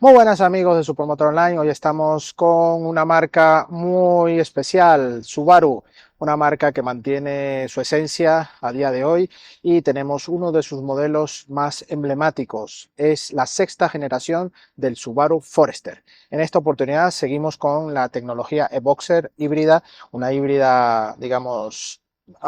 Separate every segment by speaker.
Speaker 1: Muy buenas amigos de Supermotor Online, hoy estamos con una marca muy especial, Subaru, una marca que mantiene su esencia a día de hoy y tenemos uno de sus modelos más emblemáticos, es la sexta generación del Subaru Forester. En esta oportunidad seguimos con la tecnología e-Boxer híbrida, una híbrida digamos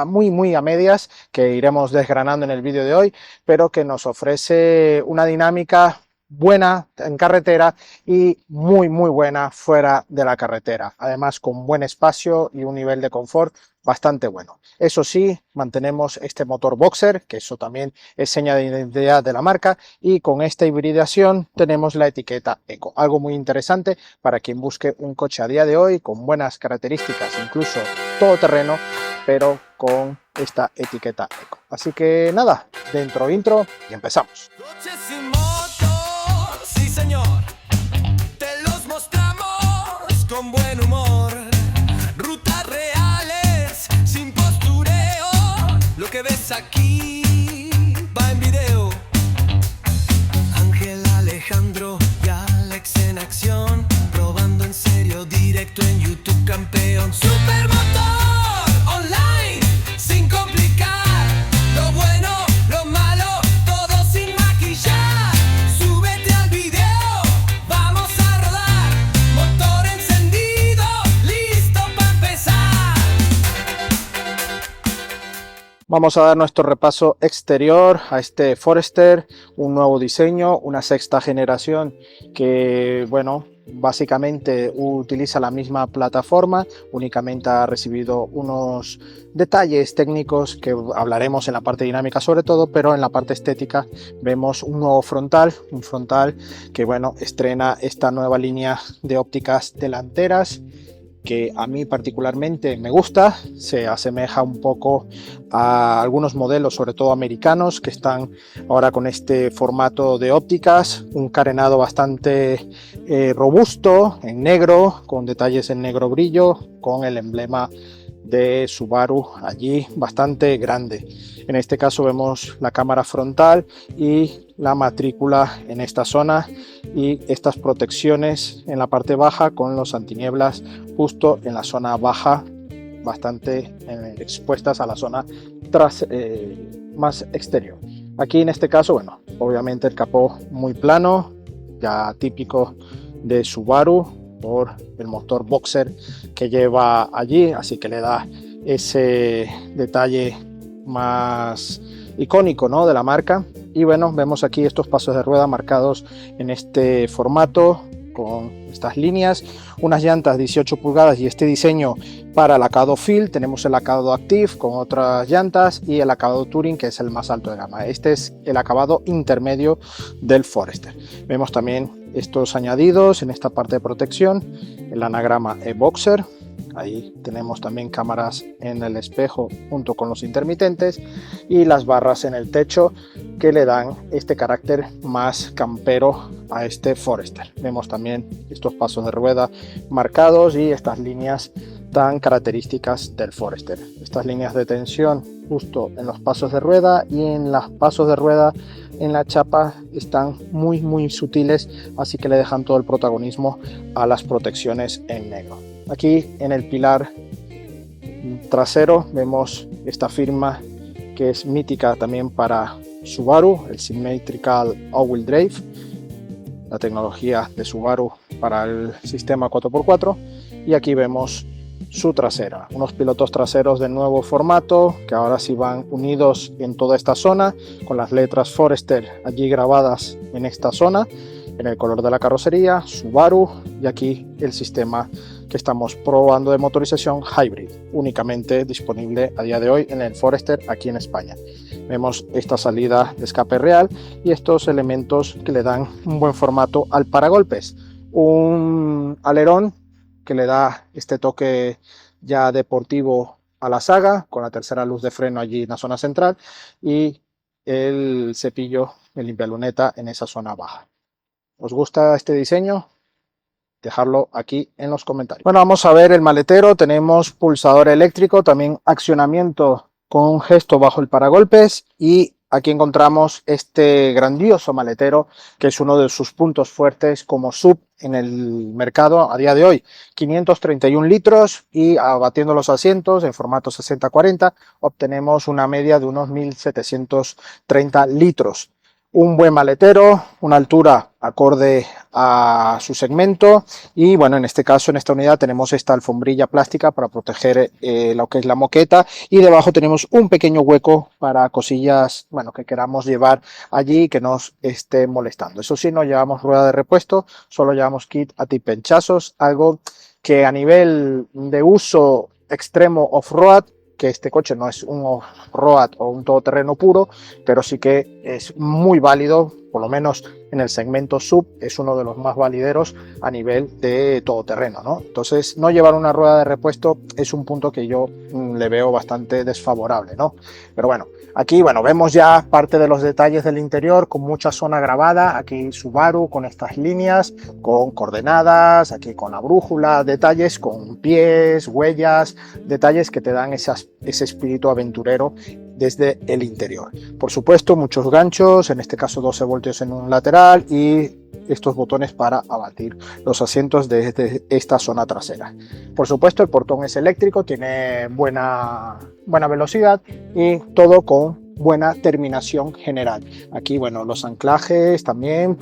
Speaker 1: muy a medias que iremos desgranando en el vídeo de hoy, pero que nos ofrece una dinámica buena en carretera y muy buena fuera de la carretera, además con buen espacio y un nivel de confort bastante bueno. Eso sí, mantenemos este motor boxer, que eso también es seña de identidad de la marca, y con esta hibridación tenemos la etiqueta Eco, algo muy interesante para quien busque un coche a día de hoy con buenas características, incluso todoterreno, pero con esta etiqueta Eco. Así que nada, dentro intro y empezamos.
Speaker 2: Señor, te los mostramos con buen humor. Rutas reales, sin postureo. Lo que ves aquí va en video. Ángel, Alejandro y Alex en acción, probando en serio, directo en YouTube, campeón. Supermotor Online, sin complicar. Lo bueno, lo malo, todo sin maquillar.
Speaker 1: Vamos a dar nuestro repaso exterior a este Forester, un nuevo diseño, una sexta generación que, bueno, básicamente utiliza la misma plataforma, únicamente ha recibido unos detalles técnicos que hablaremos en la parte dinámica sobre todo, pero en la parte estética vemos un nuevo frontal, un frontal que, bueno, estrena esta nueva línea de ópticas delanteras, que a mí particularmente me gusta, se asemeja un poco a algunos modelos, sobre todo americanos, que están ahora con este formato de ópticas, un carenado bastante robusto, en negro, con detalles en negro brillo, con el emblema de Subaru allí bastante grande. En este caso vemos la cámara frontal y la matrícula en esta zona y estas protecciones en la parte baja con los antinieblas justo en la zona baja, bastante expuestas a la zona más exterior. Aquí en este caso, bueno, obviamente el capó muy plano, ya típico de Subaru por el motor boxer que lleva allí, así que le da ese detalle más icónico, ¿no?, de la marca. Y bueno, vemos aquí estos pasos de rueda marcados en este formato con estas líneas, unas llantas 18 pulgadas y este diseño para el acabado Field. Tenemos el acabado Active con otras llantas y el acabado Touring, que es el más alto de gama. Este es el acabado intermedio del Forester. Vemos también estos añadidos en esta parte de protección, el anagrama e-Boxer. Ahí tenemos también cámaras en el espejo junto con los intermitentes y las barras en el techo que le dan este carácter más campero a este Forester. Vemos también estos pasos de rueda marcados y estas líneas tan características del Forester. Estas líneas de tensión justo en los pasos de rueda y en los pasos de rueda en la chapa están muy sutiles, así que le dejan todo el protagonismo a las protecciones en negro. Aquí en el pilar trasero vemos esta firma que es mítica también para Subaru, el Symmetrical All-Wheel Drive, la tecnología de Subaru para el sistema 4x4. Y aquí vemos su trasera, unos pilotos traseros de nuevo formato que ahora sí van unidos en toda esta zona con las letras Forester allí grabadas en esta zona, en el color de la carrocería, Subaru, y aquí el sistema que estamos probando de motorización Hybrid, únicamente disponible a día de hoy en el Forester aquí en España. Vemos esta salida de escape real y estos elementos que le dan un buen formato al paragolpes, un alerón que le da este toque ya deportivo a la saga, con la tercera luz de freno allí en la zona central y el cepillo, el limpialuneta en esa zona baja. ¿Os gusta este diseño? Dejarlo aquí en los comentarios. Bueno, vamos a ver el maletero. Tenemos pulsador eléctrico, también accionamiento con un gesto bajo el paragolpes y aquí encontramos este grandioso maletero que es uno de sus puntos fuertes como SUV en el mercado a día de hoy. 531 litros y abatiendo los asientos en formato 60-40 obtenemos una media de unos 1730 litros. Un buen maletero, una altura acorde a su segmento y bueno, en este caso, en esta unidad tenemos esta alfombrilla plástica para proteger lo que es la moqueta y debajo tenemos un pequeño hueco para cosillas, bueno, que queramos llevar allí y que nos esté molestando. Eso sí, no llevamos rueda de repuesto, solo llevamos kit antipenchazos, algo que a nivel de uso extremo off-road, que este coche no es un off-road o un todoterreno puro, pero sí que es muy válido, por lo menos en el segmento sub, es uno de los más valideros a nivel de todoterreno, ¿no? Entonces, no llevar una rueda de repuesto es un punto que yo le veo bastante desfavorable, ¿no? Pero bueno, aquí, bueno, vemos ya parte de los detalles del interior con mucha zona grabada, aquí Subaru con estas líneas, con coordenadas, aquí con la brújula, detalles con pies, huellas, detalles que te dan ese espíritu aventurero desde el interior. Por supuesto, muchos ganchos, en este caso 12 voltios en un lateral y estos botones para abatir los asientos desde esta zona trasera. Por supuesto, el portón es eléctrico, tiene buena velocidad y todo con buena terminación general. Aquí, bueno, los anclajes también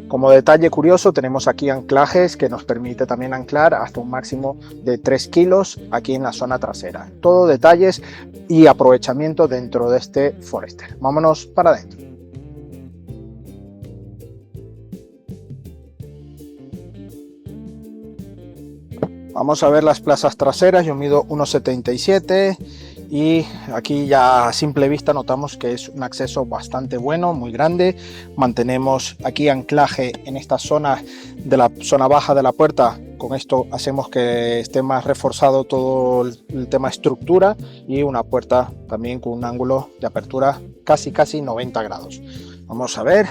Speaker 1: como detalle curioso, tenemos aquí anclajes que nos permite también anclar hasta un máximo de 3 kilos aquí en la zona trasera. Todo detalles y aprovechamiento dentro de este Forester. Vámonos para adentro. Vamos a ver las plazas traseras. Yo mido 1,77 y aquí ya a simple vista notamos que es un acceso bastante bueno, muy grande. Mantenemos aquí anclaje en esta zona de la zona baja de la puerta. Con esto hacemos que esté más reforzado todo el tema estructura y una puerta también con un ángulo de apertura casi 90 grados. Vamos a ver.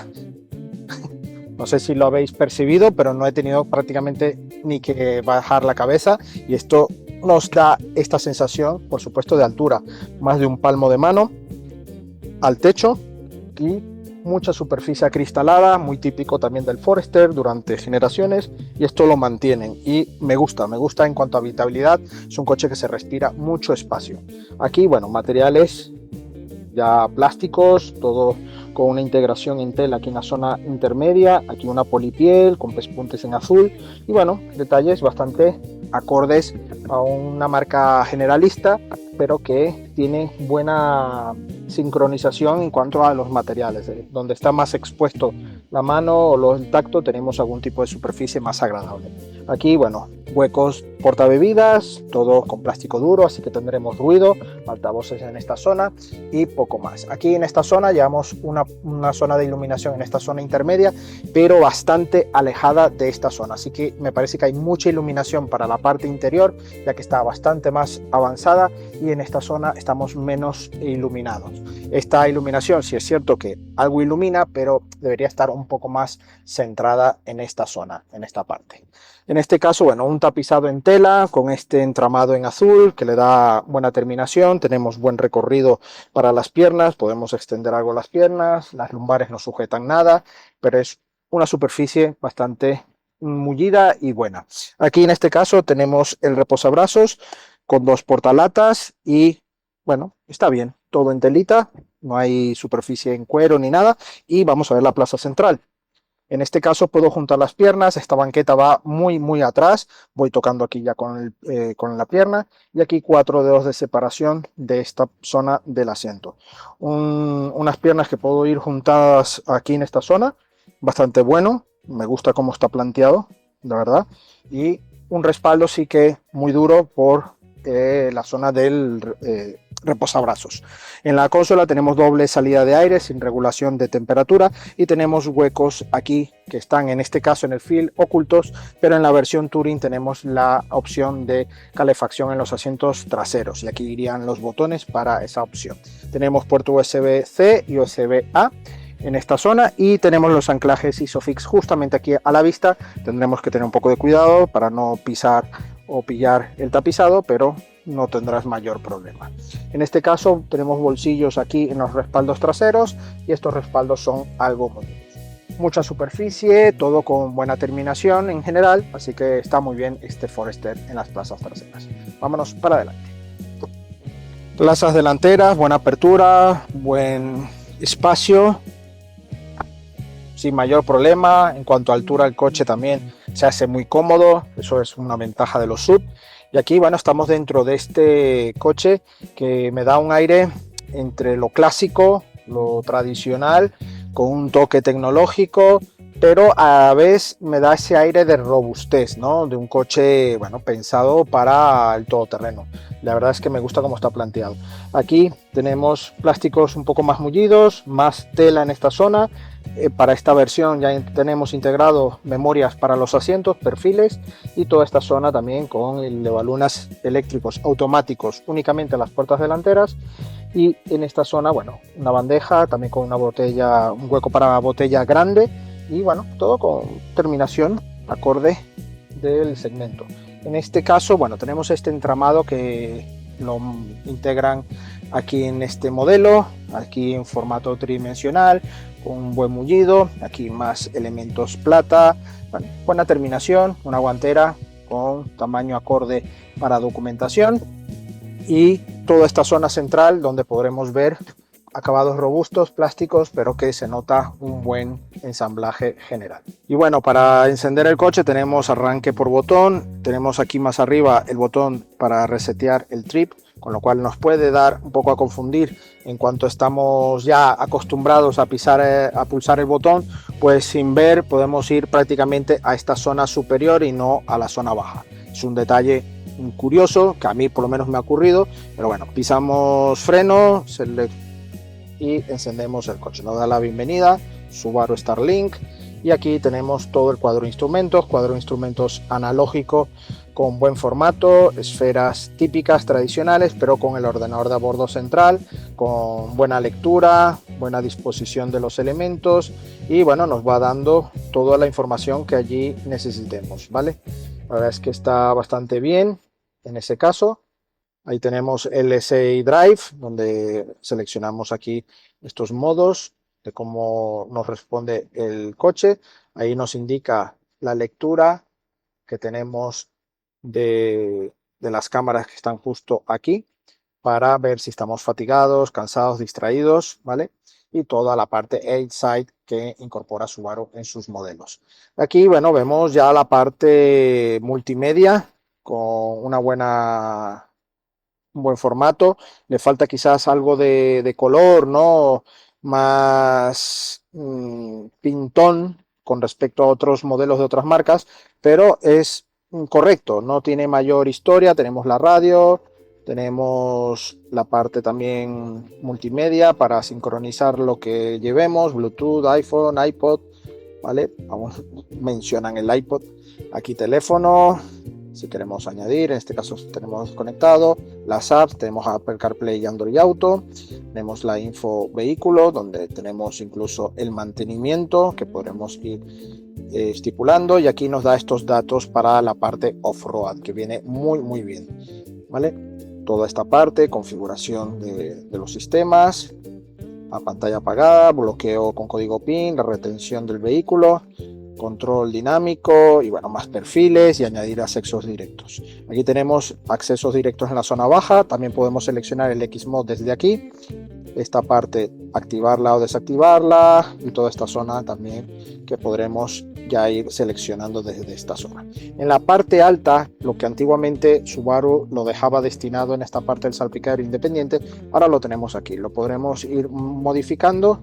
Speaker 1: No sé si lo habéis percibido, pero no he tenido prácticamente ni que bajar la cabeza y esto nos da esta sensación, por supuesto, de altura, más de un palmo de mano al techo y mucha superficie acristalada, muy típico también del Forester durante generaciones, y esto lo mantienen y me gusta en cuanto a habitabilidad. Es un coche que se respira mucho espacio. Aquí, bueno, materiales ya plásticos, todo con una integración en tela aquí en la zona intermedia, aquí una polipiel con pespuntes en azul y bueno, detalles bastante acordes a una marca generalista, pero que tiene buena sincronización en cuanto a los materiales. Donde está más expuesto la mano o el tacto tenemos algún tipo de superficie más agradable. Aquí, bueno, huecos portabebidas, todo con plástico duro, así que tendremos ruido, altavoces en esta zona y poco más. Aquí en esta zona llevamos una zona de iluminación en esta zona intermedia, pero bastante alejada de esta zona, así que me parece que hay mucha iluminación para la parte interior, ya que está bastante más avanzada y en esta zona estamos menos iluminados. Esta iluminación sí es cierto que algo ilumina, pero debería estar un poco más centrada en esta zona, en esta parte. En este caso, bueno, un tapizado en tela con este entramado en azul que le da buena terminación. Tenemos buen recorrido para las piernas, podemos extender algo las piernas, las lumbares no sujetan nada, pero es una superficie bastante mullida y buena. Aquí en este caso tenemos el reposabrazos con 2 portalatas y bueno, está bien, todo en telita, no hay superficie en cuero ni nada y vamos a ver la plaza central. En este caso puedo juntar las piernas, esta banqueta va muy atrás, voy tocando aquí ya con la pierna y aquí 4 dedos de separación de esta zona del asiento. Unas piernas que puedo ir juntadas aquí en esta zona, bastante bueno, me gusta cómo está planteado, la verdad, y un respaldo sí que muy duro por la zona del reposabrazos. En la consola tenemos doble salida de aire sin regulación de temperatura y tenemos huecos aquí que están en este caso en el Field ocultos, pero en la versión Touring tenemos la opción de calefacción en los asientos traseros y aquí irían los botones para esa opción. Tenemos puerto USB-C y USB-A en esta zona y tenemos los anclajes Isofix justamente aquí a la vista. Tendremos que tener un poco de cuidado para no pisar o pillar el tapizado, pero no tendrás mayor problema. En este caso tenemos bolsillos aquí en los respaldos traseros y estos respaldos son algo móviles. Mucha superficie, todo con buena terminación en general, así que está muy bien este Forester en las plazas traseras. Vámonos para adelante. Plazas delanteras, buena apertura, buen espacio, sin mayor problema. En cuanto a altura, el coche también se hace muy cómodo, eso es una ventaja de los SUV. Y aquí, bueno, estamos dentro de este coche que me da un aire entre lo clásico, lo tradicional, con un toque tecnológico, pero a la vez me da ese aire de robustez, ¿no? De un coche, bueno, pensado para el todoterreno. La verdad es que me gusta cómo está planteado. Aquí tenemos plásticos un poco más mullidos, más tela en esta zona. Para esta versión ya tenemos integrado memorias para los asientos, perfiles, y toda esta zona también con el levalunas eléctricos automáticos únicamente en las puertas delanteras. Y en esta zona, bueno, una bandeja también con una botella, un hueco para botella grande, y bueno, todo con terminación acorde del segmento. En este caso, bueno, tenemos este entramado que lo integran aquí en este modelo, aquí en formato tridimensional, con un buen mullido, aquí más elementos plata, bueno, buena terminación, una guantera con tamaño acorde para documentación, y toda esta zona central donde podremos ver acabados robustos, plásticos, pero que se nota un buen ensamblaje general. Y bueno, para encender el coche tenemos arranque por botón, tenemos aquí más arriba el botón para resetear el trip, con lo cual nos puede dar un poco a confundir en cuanto estamos ya acostumbrados a pulsar el botón, pues sin ver podemos ir prácticamente a esta zona superior y no a la zona baja. Es un detalle curioso que a mí por lo menos me ha ocurrido, pero bueno, pisamos freno y encendemos el coche. Nos da la bienvenida Subaru Starlink, y aquí tenemos todo el cuadro de instrumentos analógico con buen formato, esferas típicas tradicionales, pero con el ordenador de a bordo central, con buena lectura, buena disposición de los elementos, y bueno, nos va dando toda la información que allí necesitemos, ¿vale? La verdad es que está bastante bien en ese caso. Ahí tenemos el SI Drive, donde seleccionamos aquí estos modos de cómo nos responde el coche. Ahí nos indica la lectura que tenemos de las cámaras que están justo aquí, para ver si estamos fatigados, cansados, distraídos, ¿vale? Y toda la parte Aidside que incorpora Subaru en sus modelos. Aquí, bueno, vemos ya la parte multimedia con un buen formato. Le falta quizás algo de color, ¿no? Más pintón con respecto a otros modelos de otras marcas, pero es correcto, no tiene mayor historia. Tenemos la radio, tenemos la parte también multimedia para sincronizar lo que llevemos, Bluetooth, iPhone, iPod, ¿vale? Mencionan el iPod. Aquí teléfono, si queremos añadir, en este caso tenemos conectado las apps, tenemos Apple CarPlay y Android Auto, tenemos la info vehículo, donde tenemos incluso el mantenimiento que podremos ir estipulando, y aquí nos da estos datos para la parte off-road, que viene muy bien, ¿vale? Toda esta parte, configuración de los sistemas, a pantalla apagada, bloqueo con código PIN, la retención del vehículo, control dinámico, y bueno, más perfiles y añadir accesos directos. Aquí tenemos accesos directos en la zona baja. También podemos seleccionar el X-Mode desde aquí, esta parte activarla o desactivarla, y toda esta zona también que podremos ya ir seleccionando desde esta zona. En la parte alta, lo que antiguamente Subaru lo dejaba destinado en esta parte del salpicadero independiente, ahora lo tenemos aquí. Lo podremos ir modificando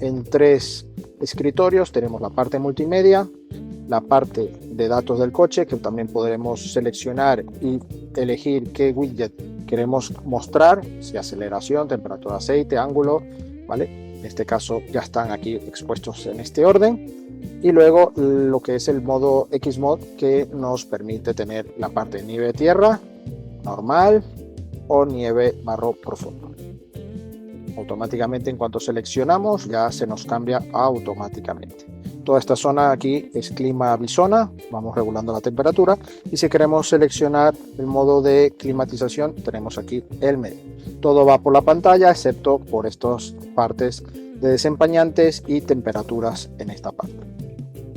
Speaker 1: en 3 escritorios. Tenemos la parte multimedia, la parte de datos del coche, que también podremos seleccionar y elegir qué widget queremos mostrar, si aceleración, temperatura de aceite, ángulo, ¿vale? En este caso ya están aquí expuestos en este orden. Y luego lo que es el modo X-Mode, que nos permite tener la parte de nieve de tierra, normal o nieve barro profundo. Automáticamente, en cuanto seleccionamos, ya se nos cambia automáticamente. Toda esta zona aquí es clima bisona, vamos regulando la temperatura, y si queremos seleccionar el modo de climatización tenemos aquí el medio. Todo va por la pantalla excepto por estas partes de desempañantes y temperaturas en esta parte.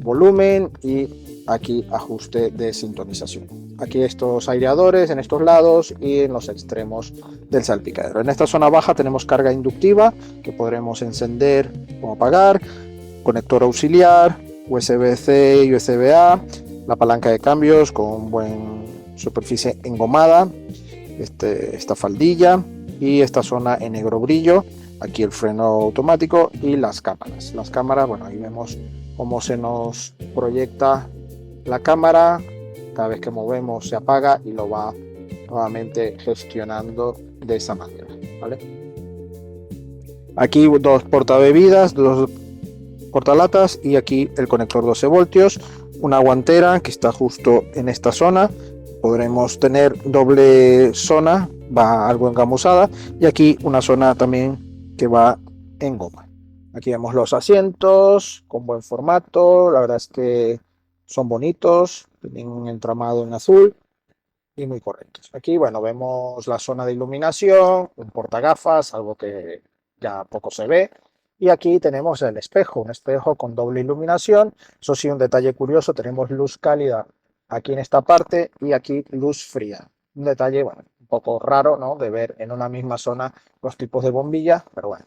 Speaker 1: Volumen y aquí ajuste de sintonización. Aquí estos aireadores en estos lados y en los extremos del salpicadero. En esta zona baja tenemos carga inductiva que podremos encender o apagar, conector auxiliar, USB-C y USB-A, la palanca de cambios con buena superficie engomada, esta faldilla y esta zona en negro brillo, aquí el freno automático y las cámaras. Las cámaras, bueno, ahí vemos cómo se nos proyecta la cámara, cada vez que movemos se apaga y lo va nuevamente gestionando de esa manera, ¿vale? Aquí dos portabebidas, dos portalatas y aquí el conector 12 voltios, una guantera que está justo en esta zona. Podremos tener doble zona, va algo engamusada, y aquí una zona también que va en goma. Aquí vemos los asientos con buen formato, la verdad es que son bonitos, tienen un entramado en azul y muy correctos. Aquí, bueno, vemos la zona de iluminación, un portagafas, algo que ya poco se ve. Y aquí tenemos el espejo, un espejo con doble iluminación. Eso sí, un detalle curioso, tenemos luz cálida aquí en esta parte y aquí luz fría. Un detalle, bueno, un poco raro, ¿no?, de ver en una misma zona los tipos de bombilla, pero bueno.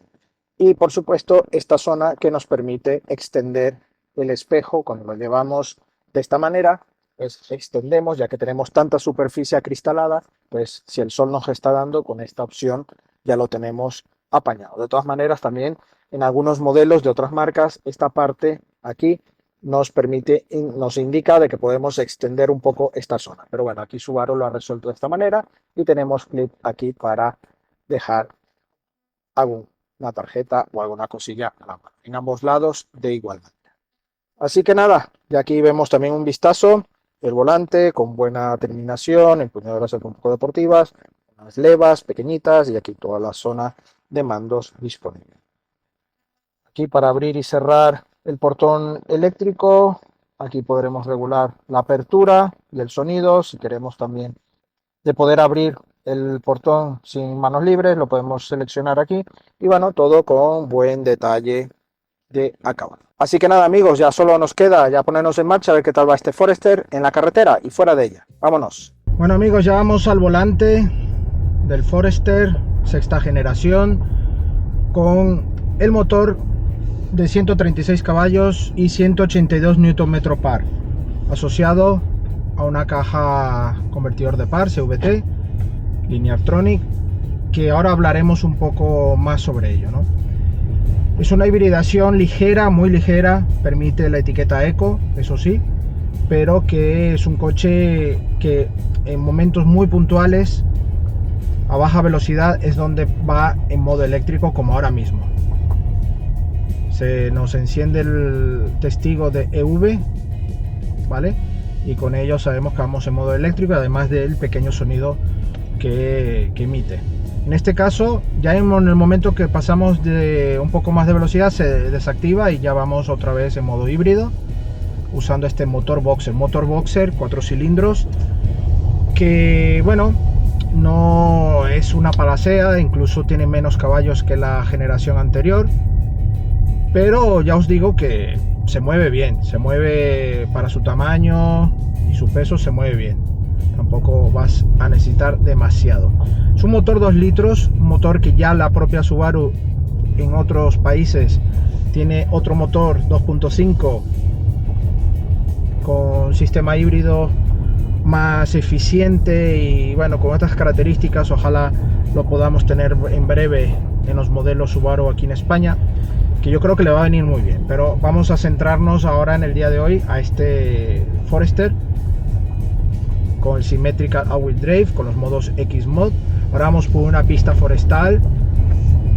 Speaker 1: Y por supuesto, esta zona que nos permite extender el espejo cuando lo llevamos de esta manera, pues extendemos, ya que tenemos tanta superficie acristalada, pues si el sol nos está dando, con esta opción ya lo tenemos apañado. De todas maneras, también en algunos modelos de otras marcas, esta parte aquí nos indica de que podemos extender un poco esta zona. Pero bueno, aquí Subaru lo ha resuelto de esta manera y tenemos clip aquí para dejar alguna tarjeta o alguna cosilla a la mano, en ambos lados de igual manera. Así que nada, y aquí vemos también un vistazo, el volante con buena terminación, empuñaduras un poco deportivas, unas levas pequeñitas y aquí toda la zona de mandos disponible. Aquí para abrir y cerrar el portón eléctrico, aquí podremos regular la apertura y el sonido. Si queremos también de poder abrir el portón sin manos libres, lo podemos seleccionar aquí. Y bueno, todo con buen detalle de acabado. Así que nada, amigos, ya solo nos queda ya ponernos en marcha a ver qué tal va este Forester en la carretera y fuera de ella. Vámonos. Bueno, amigos, ya vamos al volante del Forester sexta generación con el motor de 136 caballos y 182 Nm par, asociado a una caja convertidor de par CVT Lineartronic, que ahora hablaremos un poco más sobre ello, ¿no? Es una hibridación ligera, muy ligera, permite la etiqueta Eco, eso sí, pero que es un coche que en momentos muy puntuales a baja velocidad es donde va en modo eléctrico, como ahora mismo. Se nos enciende el testigo de EV, ¿vale? Y con ello sabemos que vamos en modo eléctrico, además del pequeño sonido que emite. En este caso, ya en el momento que pasamos de un poco más de velocidad, se desactiva y ya vamos otra vez en modo híbrido, usando este motor Boxer 4 cilindros, que bueno, no es una panacea, incluso tiene menos caballos que la generación anterior, pero ya os digo que se mueve bien, se mueve para su tamaño y su peso, se mueve bien. Tampoco vas a necesitar demasiado. Es un motor 2 litros, un motor que ya la propia Subaru en otros países tiene otro motor 2.5 con sistema híbrido más eficiente, y bueno, con estas características ojalá lo podamos tener en breve en los modelos Subaru aquí en España, que yo creo que le va a venir muy bien. Pero vamos a centrarnos ahora en el día de hoy a este Forester con el Symmetrical All-Wheel Drive, con los modos X-Mod. Ahora vamos por una pista forestal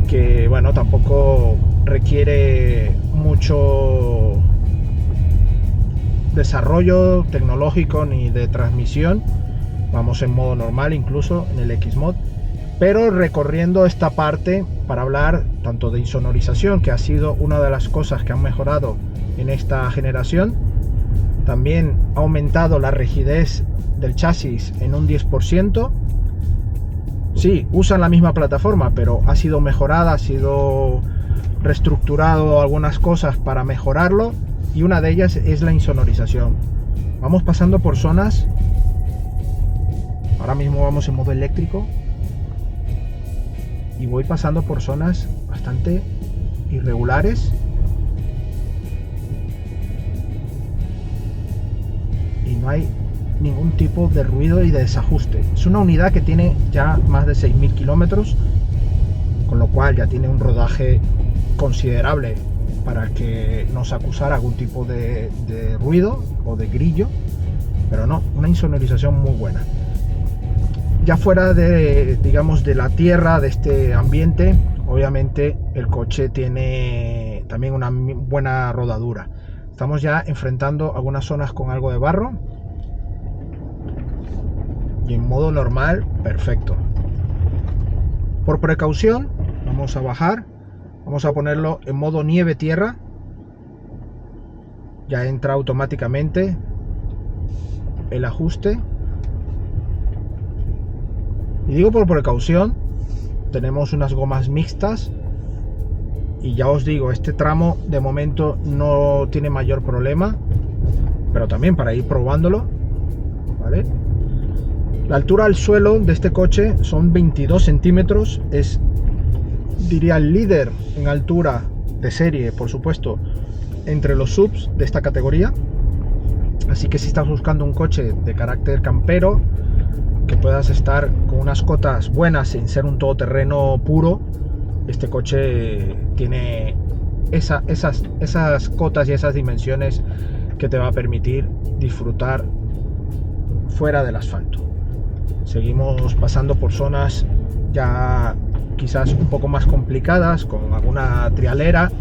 Speaker 1: que bueno, tampoco requiere mucho desarrollo tecnológico ni de transmisión. Vamos en modo normal, incluso en el X-Mod, pero recorriendo esta parte para hablar tanto de insonorización, que ha sido una de las cosas que han mejorado en esta generación. También ha aumentado la rigidez del chasis en un 10%. Sí, usan la misma plataforma, pero ha sido mejorada, ha sido reestructurado algunas cosas para mejorarlo, y una de ellas es la insonorización. Vamos pasando por zonas. Ahora mismo vamos en modo eléctrico y voy pasando por zonas bastante irregulares y no hay ningún tipo de ruido y de desajuste. Es una unidad que tiene ya más de 6.000 kilómetros, con lo cual ya tiene un rodaje considerable para que nos acusara algún tipo de ruido o de grillo, pero no, una insonorización muy buena. Ya fuera de, digamos, de la tierra, de este ambiente, obviamente el coche tiene también una buena rodadura. Estamos ya enfrentando algunas zonas con algo de barro y en modo normal, perfecto. Por precaución vamos a bajar, vamos a ponerlo en modo nieve tierra. Ya entra automáticamente el ajuste. Y digo por precaución, tenemos unas gomas mixtas y ya os digo, este tramo de momento no tiene mayor problema, pero también para ir probándolo, ¿vale? La altura al suelo de este coche son 22 centímetros, es, diría, el líder en altura de serie, por supuesto, entre los subs de esta categoría. Así que si estás buscando un coche de carácter campero, que puedas estar con unas cotas buenas sin ser un todoterreno puro, este coche tiene esas cotas y esas dimensiones que te va a permitir disfrutar fuera del asfalto. Seguimos pasando por zonas ya quizás un poco más complicadas, con alguna trialera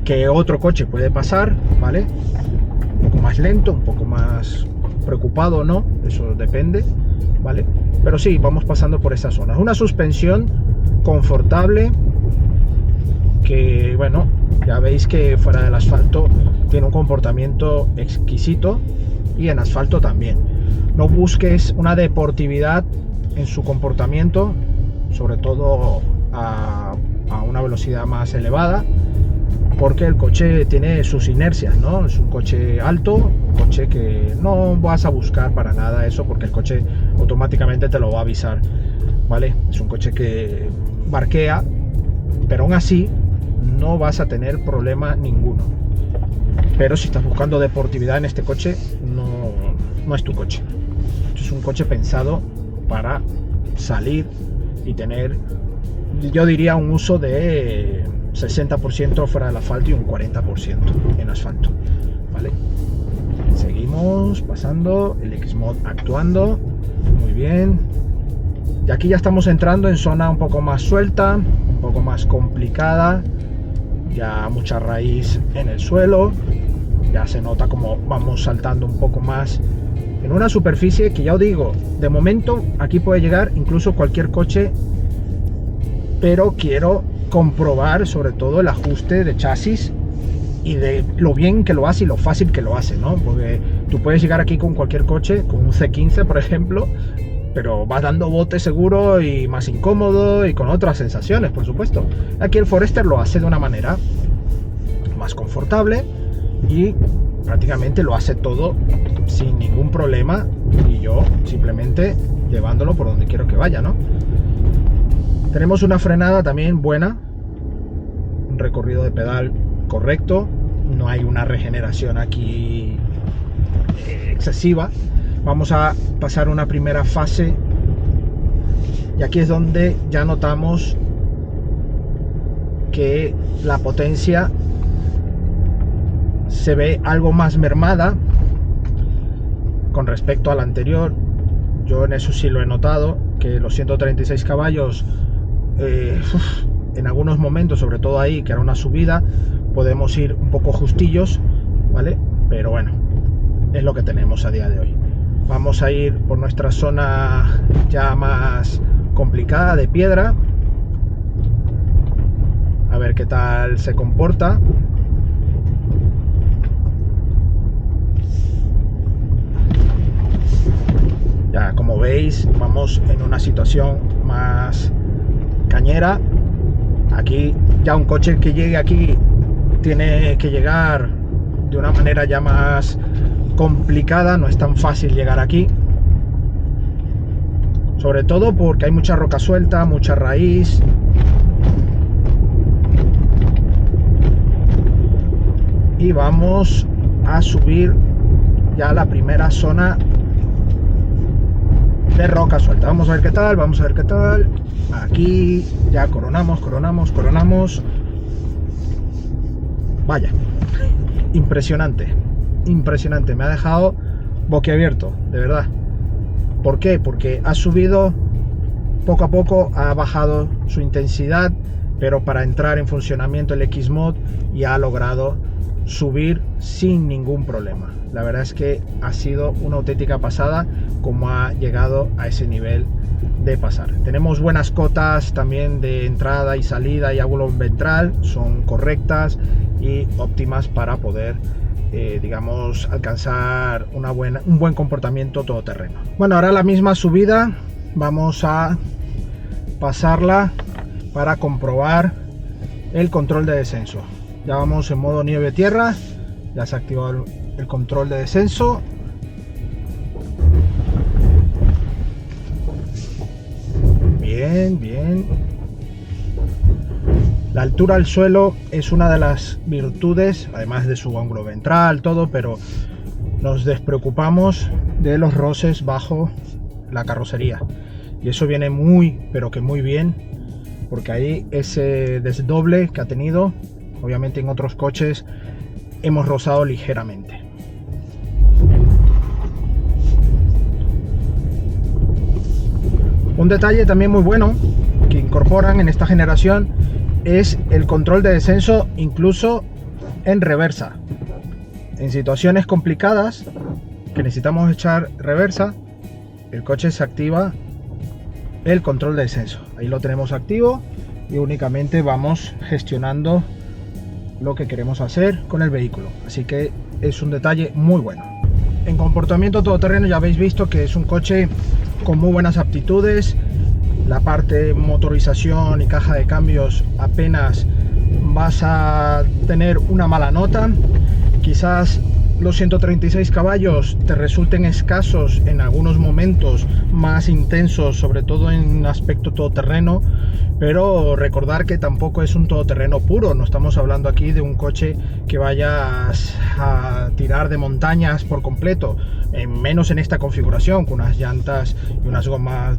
Speaker 1: que otro coche puede pasar, ¿vale? Un poco más lento, un poco más preocupado, ¿no? Eso depende, ¿vale? Pero sí, vamos pasando por esas zonas. Una suspensión confortable que, bueno, ya veis que fuera del asfalto tiene un comportamiento exquisito y en asfalto también. No busques una deportividad en su comportamiento, sobre todo a una velocidad más elevada, porque el coche tiene sus inercias, ¿no? Es un coche alto, un coche que no vas a buscar para nada eso, porque el coche automáticamente te lo va a avisar, ¿vale? Es un coche que barquea, pero aún así no vas a tener problema ninguno. Pero si estás buscando deportividad en este coche, no es tu coche. Es un coche pensado para salir y tener, yo diría, un uso de 60% fuera del asfalto y un 40% en asfalto, ¿vale? Seguimos pasando, el X-Mod actuando, muy bien. Y aquí ya estamos entrando en zona un poco más suelta, un poco más complicada, ya mucha raíz en el suelo, ya se nota como vamos saltando un poco más en una superficie que, ya os digo, de momento aquí puede llegar incluso cualquier coche, pero quiero comprobar sobre todo el ajuste de chasis y de lo bien que lo hace y lo fácil que lo hace, ¿no? Porque tú puedes llegar aquí con cualquier coche, con un C15 por ejemplo, pero vas dando bote seguro y más incómodo y con otras sensaciones, por supuesto. Aquí el Forester lo hace de una manera más confortable y prácticamente lo hace todo sin ningún problema, y yo simplemente llevándolo por donde quiero que vaya, ¿no? Tenemos una frenada también buena, un recorrido de pedal correcto, no hay una regeneración aquí excesiva. Vamos a pasar una primera fase y aquí es donde ya notamos que la potencia se ve algo más mermada con respecto a la anterior. Yo en eso sí lo he notado, que los 136 caballos en algunos momentos, sobre todo ahí que era una subida, podemos ir un poco justillos, ¿vale? Pero bueno, es lo que tenemos a día de hoy. Vamos a ir por nuestra zona ya más complicada de piedra, a ver qué tal se comporta. veis, vamos en una situación más cañera. Aquí ya un coche que llegue aquí tiene que llegar de una manera ya más complicada, no es tan fácil llegar aquí, sobre todo porque hay mucha roca suelta, mucha raíz. Y vamos a subir ya la primera zona de roca suelta. Vamos a ver qué tal, vamos a ver qué tal. Aquí ya coronamos. Vaya, impresionante, me ha dejado boquiabierto, de verdad. ¿Por qué? Porque ha subido poco a poco, ha bajado su intensidad, pero para entrar en funcionamiento el X-Mod y ha logrado subir sin ningún problema. La verdad es que ha sido una auténtica pasada como ha llegado a ese nivel de pasar. Tenemos buenas cotas también de entrada y salida y ángulo ventral, son correctas y óptimas para poder digamos alcanzar un buen comportamiento todoterreno. Bueno, ahora la misma subida vamos a pasarla para comprobar el control de descenso. Ya vamos en modo nieve tierra, ya se ha activado el control de descenso. Bien. La altura al suelo es una de las virtudes, además de su ángulo ventral, todo, pero nos despreocupamos de los roces bajo la carrocería. Y eso viene muy, pero que muy bien, porque ahí ese desdoble que ha tenido, obviamente en otros coches hemos rozado ligeramente. Un detalle también muy bueno que incorporan en esta generación es el control de descenso incluso en reversa. En situaciones complicadas que necesitamos echar reversa, el coche se activa el control de descenso. Ahí lo tenemos activo y únicamente vamos gestionando lo que queremos hacer con el vehículo. Así que es un detalle muy bueno. En comportamiento todoterreno ya habéis visto que es un coche con muy buenas aptitudes. La parte motorización y caja de cambios apenas vas a tener una mala nota. Quizás los 136 caballos te resulten escasos en algunos momentos más intensos, sobre todo en aspecto todoterreno, pero recordar que tampoco es un todoterreno puro. No estamos hablando aquí de un coche que vayas a tirar de montañas por completo, menos en esta configuración, con unas llantas y unas gomas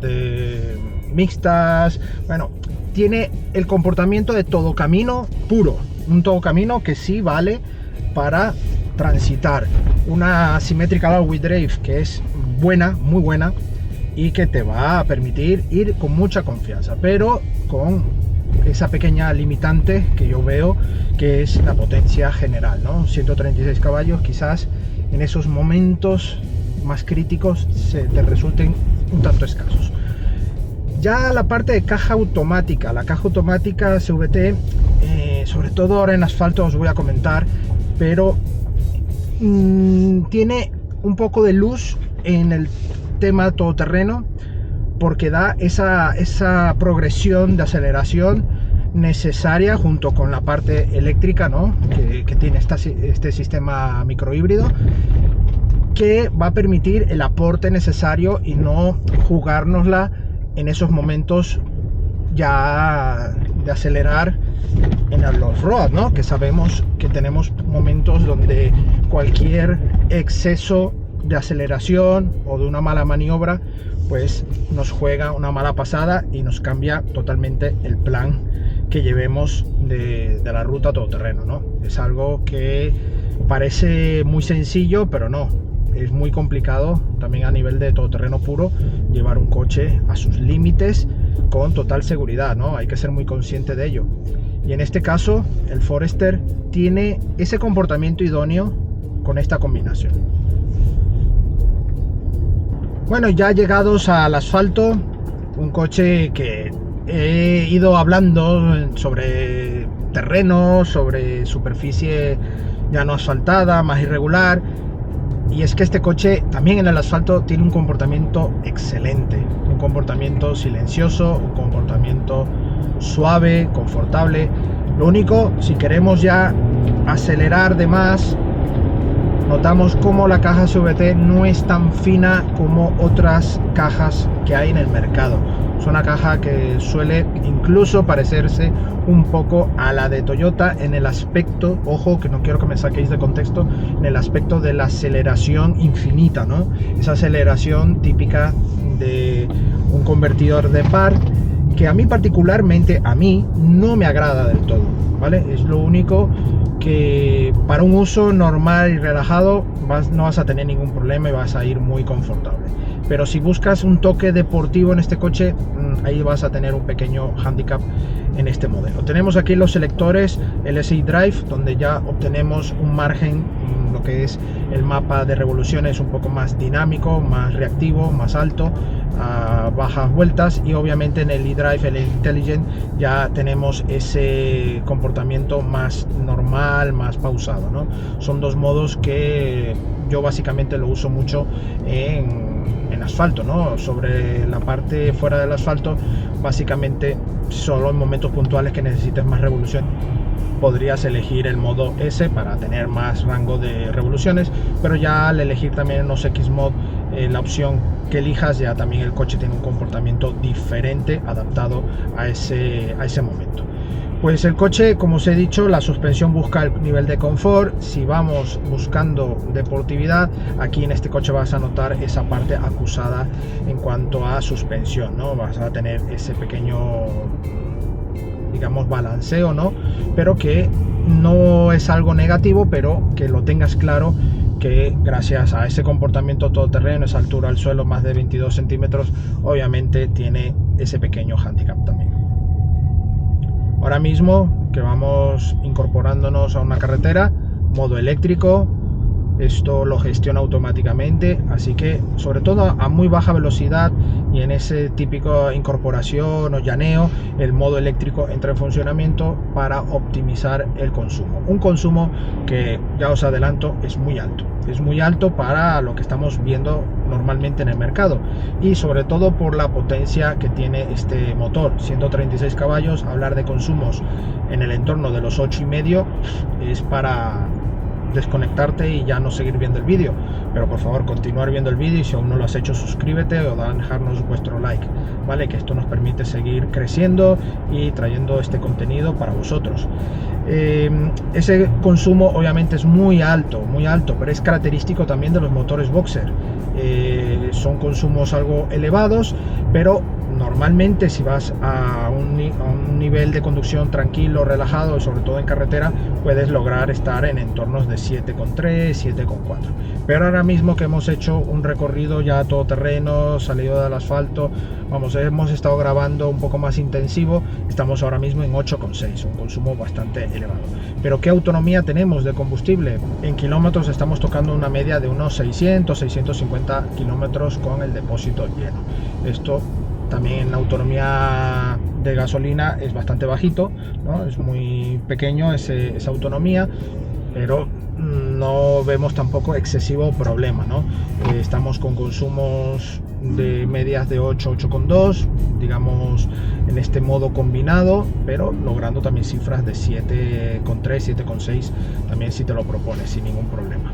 Speaker 1: mixtas. Bueno, tiene el comportamiento de todo camino puro, un todo camino que sí vale para transitar. Una Symmetrical All-Wheel Drive que es buena, muy buena, y que te va a permitir ir con mucha confianza, pero con esa pequeña limitante que yo veo, que es la potencia general, ¿no? 136 caballos quizás en esos momentos más críticos te resulten un tanto escasos. Ya la parte de caja automática, la caja automática CVT, sobre todo ahora en asfalto os voy a comentar, pero tiene un poco de luz en el tema todoterreno, porque da esa progresión de aceleración necesaria junto con la parte eléctrica, ¿no? que tiene este sistema microhíbrido, que va a permitir el aporte necesario y no jugárnosla en esos momentos ya de acelerar en el off-road, ¿no? Que sabemos que tenemos momentos donde cualquier exceso de aceleración o de una mala maniobra pues nos juega una mala pasada y nos cambia totalmente el plan que llevemos de la ruta todoterreno, ¿no? Es algo que parece muy sencillo, pero no, es muy complicado también a nivel de todoterreno puro llevar un coche a sus límites con total seguridad, ¿no? Hay que ser muy consciente de ello. Y en este caso el Forester tiene ese comportamiento idóneo con esta combinación. Bueno, ya llegados al asfalto, un coche que he ido hablando sobre terreno, sobre superficie ya no asfaltada, más irregular. Y es que este coche también en el asfalto tiene un comportamiento excelente, un comportamiento silencioso, un comportamiento suave, confortable. Lo único, si queremos ya acelerar de más, notamos como la caja CVT no es tan fina como otras cajas que hay en el mercado. Es una caja que suele incluso parecerse un poco a la de Toyota en el aspecto, ojo que no quiero que me saquéis de contexto, en el aspecto de la aceleración infinita, ¿no? Esa aceleración típica de un convertidor de par que a mí particularmente, a mí no me agrada del todo, ¿vale? Es lo único que para un uso normal y relajado no vas a tener ningún problema y vas a ir muy confortable. Pero si buscas un toque deportivo en este coche, ahí vas a tener un pequeño handicap en este modelo. Tenemos aquí los selectores LSI Drive, donde ya obtenemos un margen, lo que es el mapa de revoluciones un poco más dinámico, más reactivo, más alto, a bajas vueltas, y obviamente en el eDrive, el Intelligent, ya tenemos ese comportamiento más normal, más pausado, ¿no? Son dos modos que yo básicamente lo uso mucho en asfalto, ¿no? Sobre la parte fuera del asfalto, básicamente solo en momentos puntuales que necesites más revolución podrías elegir el modo S para tener más rango de revoluciones, pero ya al elegir también en los X-Mod la opción que elijas, ya también el coche tiene un comportamiento diferente adaptado a ese momento. Pues el coche, como os he dicho, la suspensión busca el nivel de confort. Si vamos buscando deportividad, aquí en este coche vas a notar esa parte acusada en cuanto a suspensión, ¿no? Vas a tener ese pequeño, digamos, balanceo, ¿no? Pero que no es algo negativo, pero que lo tengas claro, que gracias a ese comportamiento todoterreno, esa altura al suelo, más de 22 centímetros, obviamente tiene ese pequeño handicap también. Ahora mismo que vamos incorporándonos a una carretera, modo eléctrico, esto lo gestiona automáticamente, así que sobre todo a muy baja velocidad y en ese típico incorporación o llaneo, el modo eléctrico entra en funcionamiento para optimizar el consumo. Un consumo que, ya os adelanto, es muy alto para lo que estamos viendo normalmente en el mercado, y sobre todo por la potencia que tiene este motor. 136 caballos, hablar de consumos en el entorno de los 8,5 es para desconectarte y ya no seguir viendo el vídeo, pero por favor continuar viendo el vídeo, y si aún no lo has hecho, suscríbete o dejarnos vuestro like, vale, que esto nos permite seguir creciendo y trayendo este contenido para vosotros. Ese consumo obviamente es muy alto, pero es característico también de los motores boxer. Son consumos algo elevados, pero normalmente si vas a un nivel de conducción tranquilo, relajado, y sobre todo en carretera, puedes lograr estar en entornos de 7,3, 7,4. Pero ahora mismo que hemos hecho un recorrido ya todoterreno, salido del asfalto, hemos estado grabando un poco más intensivo, estamos ahora mismo en 8,6, un consumo bastante elevado. Pero ¿qué autonomía tenemos de combustible? En kilómetros estamos tocando una media de unos 600-650 kilómetros con el depósito lleno. Esto también en la autonomía de gasolina es bastante bajito, ¿no? Es muy pequeño esa autonomía, pero no vemos tampoco excesivo problema, ¿no? Estamos con consumos de medias de 8,2, digamos, en este modo combinado, pero logrando también cifras de 7,3, 7,6 también si te lo propones sin ningún problema.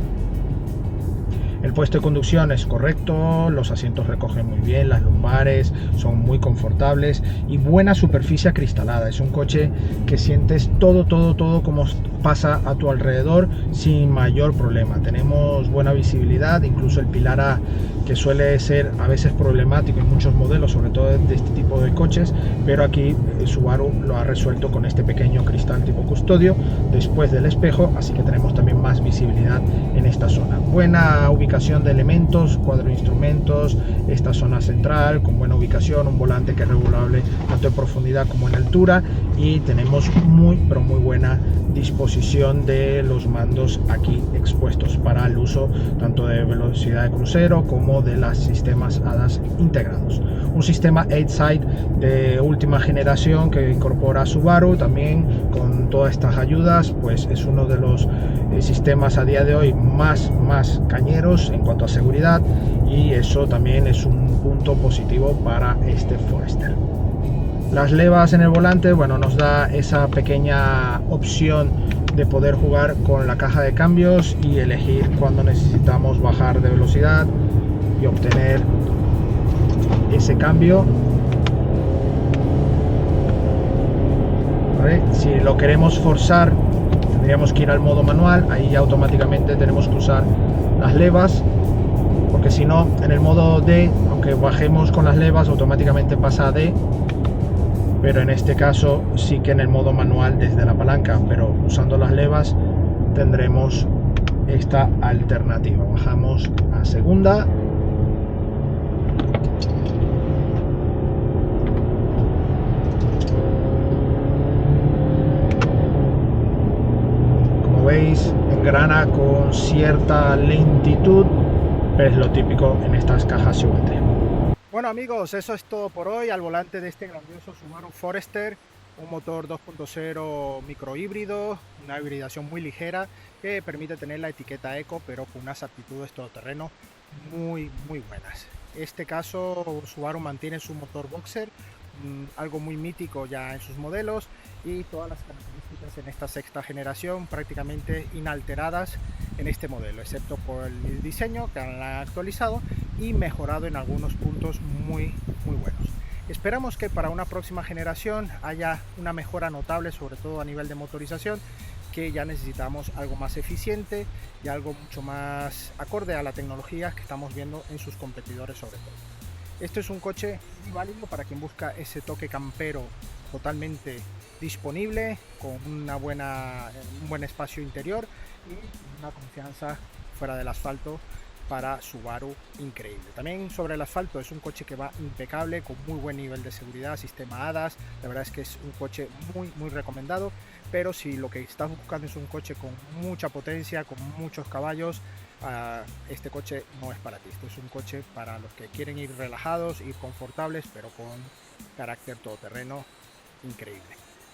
Speaker 1: El puesto de conducción es correcto, los asientos recogen muy bien, las lumbares son muy confortables y buena superficie acristalada. Es un coche que sientes todo como pasa a tu alrededor sin mayor problema. Tenemos buena visibilidad, incluso el pilar A, que suele ser a veces problemático en muchos modelos, sobre todo de este tipo de coches, pero aquí Subaru lo ha resuelto con este pequeño cristal tipo custodio después del espejo, así que tenemos también más visibilidad en esta zona. Buena ubicación de elementos, cuadro de instrumentos, esta zona central con buena ubicación, un volante que es regulable tanto en profundidad como en altura, y tenemos muy buena disposición de los mandos aquí expuestos para el uso tanto de velocidad de crucero como como de los sistemas ADAS integrados. Un sistema 8-Side de última generación que incorpora Subaru también con todas estas ayudas, pues es uno de los sistemas a día de hoy más cañeros en cuanto a seguridad, y eso también es un punto positivo para este Forester. Las levas en el volante, bueno, nos da esa pequeña opción de poder jugar con la caja de cambios y elegir cuando necesitamos bajar de velocidad y obtener ese cambio. ¿Vale? Si lo queremos forzar, tendríamos que ir al modo manual. Ahí ya automáticamente tenemos que usar las levas, porque si no, en el modo D, aunque bajemos con las levas, automáticamente pasa a D. Pero en este caso sí que en el modo manual desde la palanca, pero usando las levas tendremos esta alternativa. Bajamos a segunda. Como veis, engrana con cierta lentitud, pero es lo típico en estas cajas Subate. Bueno amigos, eso es todo por hoy al volante de este grandioso Subaru Forester, un motor 2.0 microhíbrido, una hibridación muy ligera que permite tener la etiqueta Eco, pero con unas aptitudes todoterreno muy buenas. En este caso Subaru mantiene su motor boxer, algo muy mítico ya en sus modelos, y todas las características en esta sexta generación prácticamente inalteradas en este modelo, excepto por el diseño que han actualizado y mejorado en algunos puntos muy buenos. Esperamos que para una próxima generación haya una mejora notable, sobre todo a nivel de motorización, que ya necesitamos algo más eficiente y algo mucho más acorde a la tecnología que estamos viendo en sus competidores sobre todo. Este es un coche muy válido para quien busca ese toque campero totalmente disponible, con un buen espacio interior y una confianza fuera del asfalto para Subaru increíble. También sobre el asfalto es un coche que va impecable, con muy buen nivel de seguridad, sistema ADAS. La verdad es que es un coche muy recomendado, pero si lo que estás buscando es un coche con mucha potencia, con muchos caballos, este coche no es para ti. Este es un coche para los que quieren ir relajados, ir confortables, pero con carácter todoterreno increíble.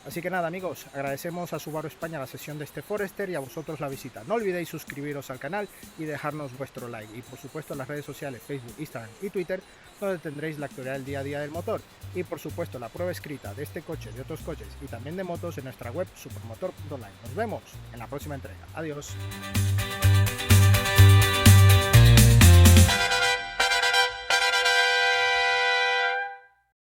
Speaker 1: Así que nada amigos, agradecemos a Subaru España la sesión de este Forester y a vosotros la visita. No olvidéis suscribiros al canal y dejarnos vuestro like, y por supuesto en las redes sociales Facebook, Instagram y Twitter, donde tendréis la actualidad del día a día del motor, y por supuesto la prueba escrita de este coche, de otros coches y también de motos en nuestra web supermotor.online. Nos vemos en la próxima entrega. Adiós.